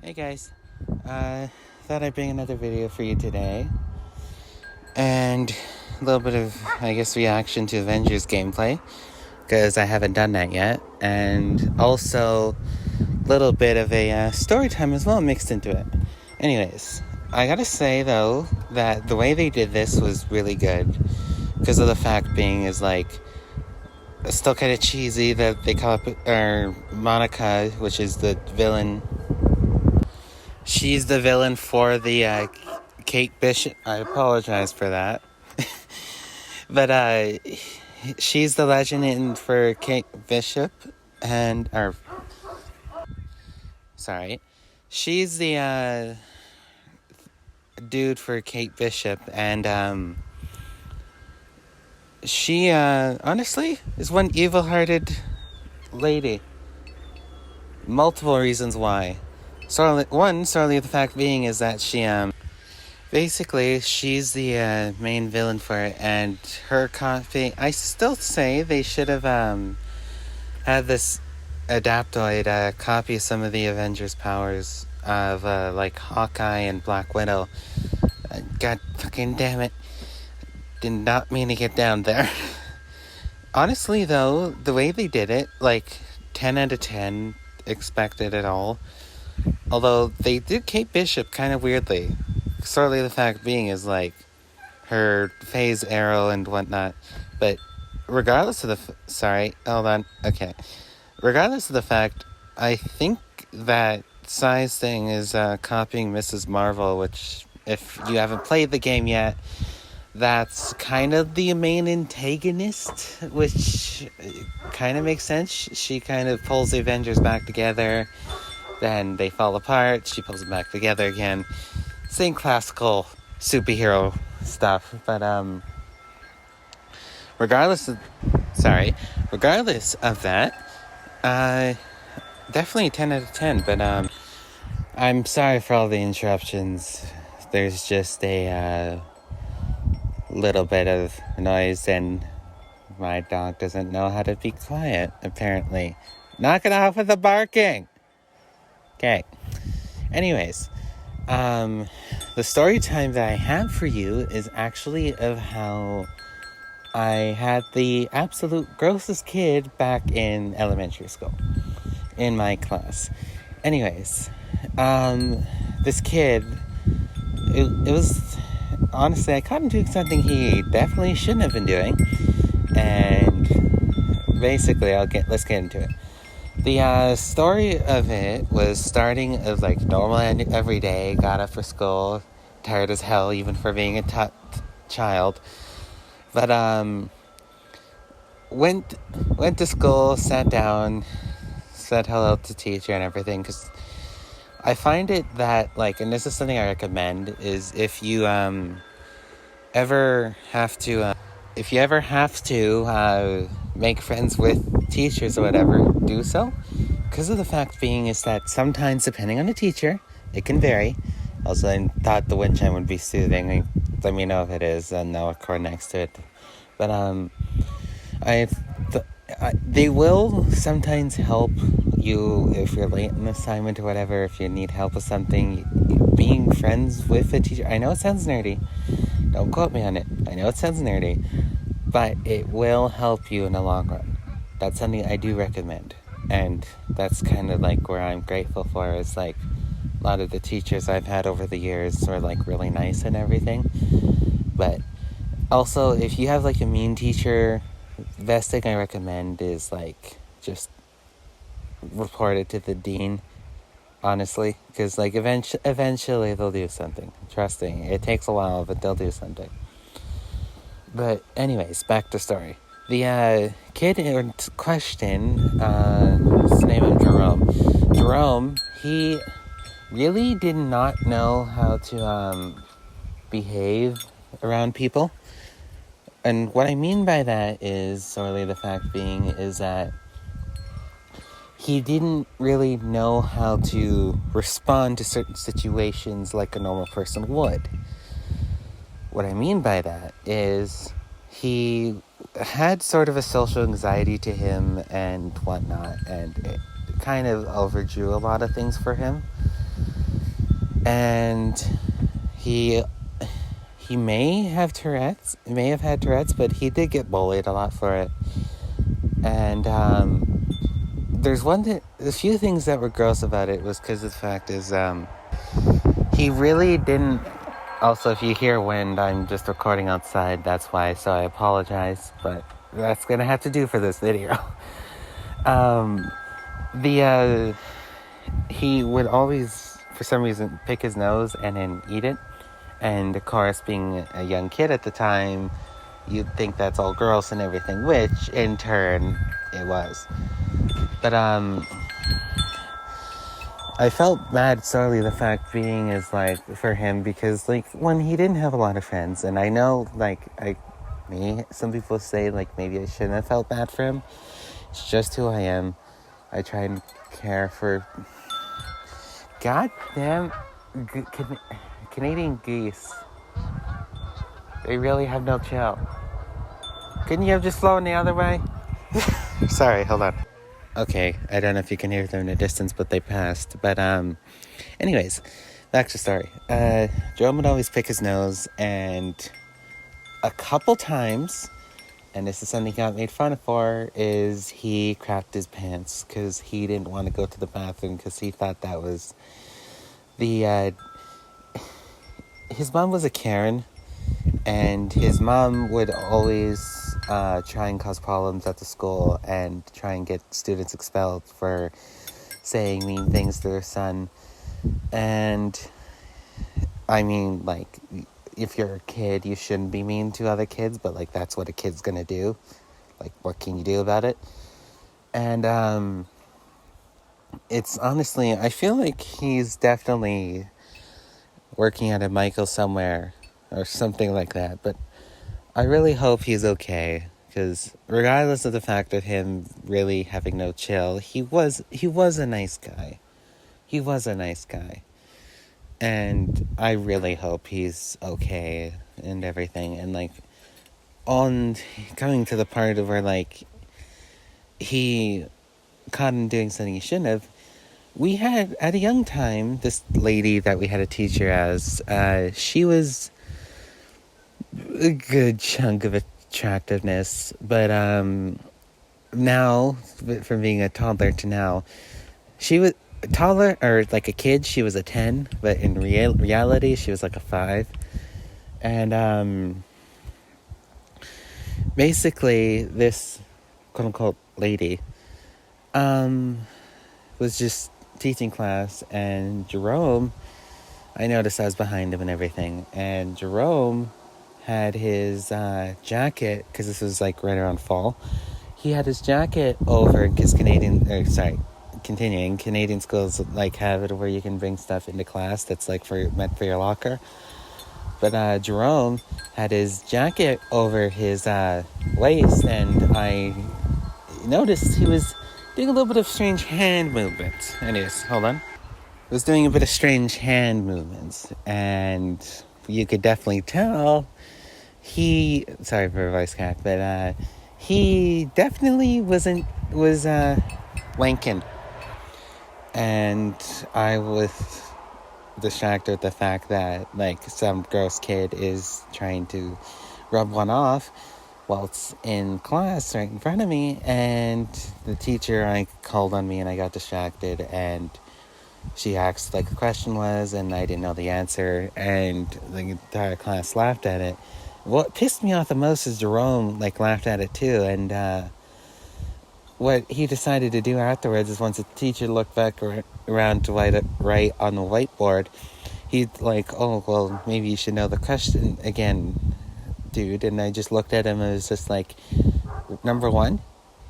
Hey guys, thought I'd bring another video for you today, and a little bit of, reaction to Avengers gameplay, because I haven't done that yet, and also a little bit of a story time as well mixed into it. Anyways, I gotta say though, that the way they did this was really good, because of the fact being is it's still kind of cheesy that they call up, Monica, which is the villain. She's the villain for the Kate Bishop. I apologize for that. But she's the legend for Kate Bishop, she's the dude for Kate Bishop, and she honestly is one evil-hearted lady. Multiple reasons why. Sorely the fact being is that basically, she's the main villain for it, and her copy. I still say they should have had this adaptoid copy some of the Avengers powers of Hawkeye and Black Widow. God fucking damn it! Did not mean to get down there. Honestly, though, the way they did it, 10 out of 10, expected it all. Although they did Kate Bishop kind of weirdly. Sorely the fact being is her phase arrow and whatnot. But regardless of regardless of the fact, I think that size thing is copying Mrs. Marvel, which, if you haven't played the game yet, that's kind of the main antagonist, which kind of makes sense. She kind of pulls the Avengers back together. Then they fall apart. She pulls them back together again. Same classical superhero stuff. But regardless of that, definitely 10 out of 10. But I'm sorry for all the interruptions. There's just a little bit of noise, and my dog doesn't know how to be quiet, apparently. Knock it off with the barking! Okay. Anyways, the story time that I have for you is actually of how I had the absolute grossest kid back in elementary school in my class. Anyways, this kid, it was, honestly, I caught him doing something he definitely shouldn't have been doing, and basically, let's get into it. The story of it was starting as normal every day, got up for school, tired as hell even for being a child. But went to school, sat down, said hello to teacher and everything, because I find it that and this is something I recommend, is if you ever have to make friends with teachers or whatever, do so. Because of the fact being is that sometimes, depending on the teacher, it can vary. Also, I thought the wind chime would be soothing. Let me know if it is, and I'll record next to it. But they will sometimes help you if you're late in an assignment or whatever. If you need help with something, being friends with a teacher. I know it sounds nerdy. Don't quote me on it. I know it sounds nerdy, but it will help you in the long run. That's something I do recommend. And that's kind of where I'm grateful for, is a lot of the teachers I've had over the years are really nice and everything. But also, if you have a mean teacher, the best thing I recommend is just report it to the dean, honestly, because eventually they'll do something. Trust me, it takes a while, but they'll do something. But anyways, back to story. The kid in question, his name is Jerome. Jerome, he really did not know how to behave around people. And what I mean by that is, sorely the fact being, is that he didn't really know how to respond to certain situations like a normal person would. What I mean by that is he had sort of a social anxiety to him and whatnot, and it kind of overdrew a lot of things for him. And he may have had Tourette's, but he did get bullied a lot for it. And there's a few things that were gross about it was because the fact is he really didn't. Also, if you hear wind, I'm just recording outside, that's why, so I apologize, but that's gonna have to do for this video. He would always, for some reason, pick his nose and then eat it. And of course, being a young kid at the time, you'd think that's all gross and everything, which in turn it was. But I felt bad sorely the fact being is like for him because like when he didn't have a lot of friends, and I know like some people say like maybe I shouldn't have felt bad for him. It's just who I am. I try and care for goddamn Canadian geese. They really have no chill. Couldn't you have just flown the other way? Sorry, hold on. Okay, I don't know if you can hear them in the distance, but they passed. But anyways, back to the story. Jerome would always pick his nose, and a couple times, and this is something he got made fun of for, is he crapped his pants because he didn't want to go to the bathroom because he thought that was his mom was a Karen, and his mom would always try and cause problems at the school and try and get students expelled for saying mean things to their son. And I mean, like, if you're a kid, you shouldn't be mean to other kids, but like that's what a kid's gonna do. Like, what can you do about it? And it's honestly, I feel like he's definitely working at a Michael somewhere or something like that, but I really hope he's okay, because regardless of the fact of him really having no chill, he was a nice guy. He was a nice guy. And I really hope he's okay and everything. And like, on coming to the part of where like he caught him doing something he shouldn't have, we had at a young time this lady that we had a teacher as, she was a good chunk of attractiveness, but now, from being a toddler to now, she was taller, or like a kid she was a 10, but in reality she was like a 5. And basically this quote unquote lady was just teaching class, and Jerome, I noticed I was behind him and everything, and Jerome had his jacket, because this was like right around fall, he had his jacket over, because Canadian schools like have it where you can bring stuff into class that's like meant for your locker. But Jerome had his jacket over his waist, and I noticed he was doing a little bit of strange hand movements. Anyways, hold on. He was doing a bit of strange hand movements, and you could definitely tell sorry for a voice crack, but he definitely was wanking. And I was distracted with the fact that like some gross kid is trying to rub one off while it's in class right in front of me, and the teacher called on me, and I got distracted, and she asked like the question was, and I didn't know the answer, and the entire class laughed at it. What pissed me off the most is Jerome like laughed at it too, and what he decided to do afterwards is, once the teacher looked back around to write on the whiteboard, he'd like, oh, well, maybe you should know the question again, dude. And I just looked at him and it was just like, number 1,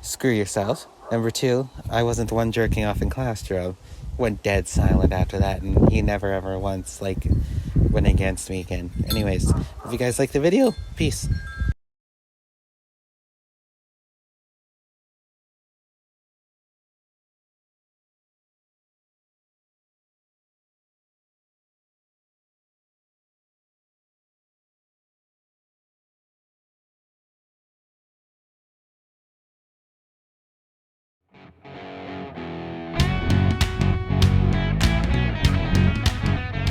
screw yourself. Number 2, I wasn't the one jerking off in class, Jerome. Went dead silent after that, and he never ever once like went against me again. Anyways, if you guys like the video, peace.